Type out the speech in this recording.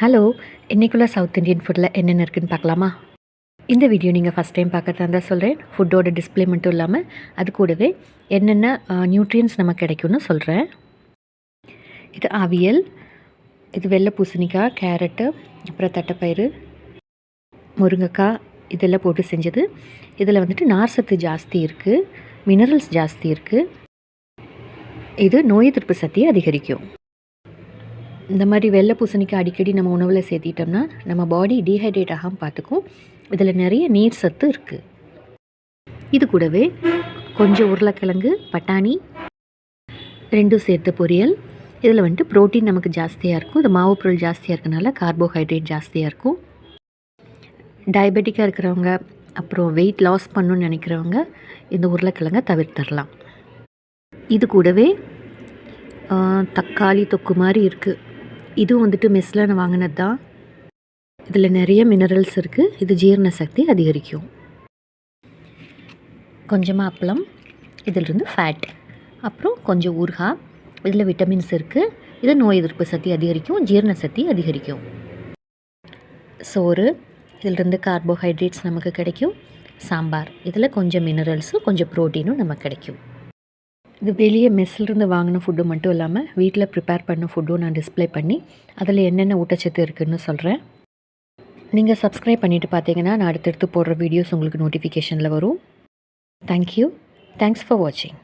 Hello, இன்றைக்குள்ள south Indian ஃபுட்டில் என்னென்ன இருக்குதுன்னு பார்க்கலாமா? இந்த வீடியோ நீங்கள் ஃபஸ்ட் டைம் பார்க்கறதா இருந்தால் சொல்கிறேன். ஃபுட்டோட டிஸ்பிளே மட்டும் இல்லாமல் அது கூடவே என்னென்ன நியூட்ரியன்ஸ் நமக்கு கிடைக்கும்னு சொல்கிறேன். இது அவியல், இது வெள்ளை பூசணிக்காய், கேரட்டு, அப்புறம் தட்டைப்பயிறு, முருங்கைக்காய் இதெல்லாம் போட்டு செஞ்சது. இதில் வந்துட்டு நார் சத்து ஜாஸ்தி இருக்குது, மினரல்ஸ் ஜாஸ்தி இருக்குது. இது நோய் எதிர்ப்பு சக்தியை அதிகரிக்கும். இந்த மாதிரி வெள்ளை பூசணிக்காய் அடிக்கடி நம்ம உணவில் சேர்த்திட்டோம்னா நம்ம பாடி டீஹைட்ரேட் ஆகாமல் பார்த்துக்கும். இதில் நிறைய நீர் சத்து இருக்குது. இது கூடவே கொஞ்சம் உருளைக்கிழங்கு, பட்டாணி ரெண்டும் சேர்த்து பொரியல். இதில் வந்துட்டு ப்ரோட்டீன் நமக்கு ஜாஸ்தியாக இருக்கும். இது மாவு பொருள் ஜாஸ்தியாக இருக்கனால கார்போஹைட்ரேட் ஜாஸ்தியாக இருக்கும். டயபெட்டிக்காக இருக்கிறவங்க, அப்புறம் வெயிட் லாஸ் பண்ணணுன்னு நினைக்கிறவங்க இந்த உருளைக்கிழங்கை தவிர்த்தரலாம். இது கூடவே தக்காளி தொக்கு மாதிரி இருக்குது. இதுவும் வந்துட்டு மெஸ்ஸில் நான் வாங்கினது தான். இதில் நிறைய மினரல்ஸ் இருக்குது. இது ஜீரண சக்தி அதிகரிக்கும். கொஞ்சமாக அப்பளம், இதிலிருந்து ஃபேட், அப்புறம் கொஞ்சம் ஊறுகாய். இதில் விட்டமின்ஸ் இருக்குது. இது நோய் எதிர்ப்பு சக்தி அதிகரிக்கும், ஜீரண சக்தி அதிகரிக்கும். சோறு, இதிலிருந்து கார்போஹைட்ரேட்ஸ் நமக்கு கிடைக்கும். சாம்பார், இதில் கொஞ்சம் மினரல்ஸும் கொஞ்சம் ப்ரோட்டீனும் நமக்கு கிடைக்கும். இது வெளியே மெஸ்ஸிலிருந்து வாங்கின ஃபுட்டு மட்டும் இல்லாமல் வீட்டில் ப்ரிப்பேர் பண்ண ஃபுட்டும் நான் டிஸ்பிளே பண்ணி அதில் என்னென்ன ஊட்டச்சத்து இருக்குதுன்னு சொல்கிறேன். நீங்கள் சப்ஸ்கிரைப் பண்ணிவிட்டு பார்த்தீங்கன்னா நான் அடுத்தடுத்து போடுற வீடியோஸ் உங்களுக்கு நோட்டிஃபிகேஷனில் வரும். தேங்க்யூ. தேங்க்ஸ் ஃபார் வாட்சிங்.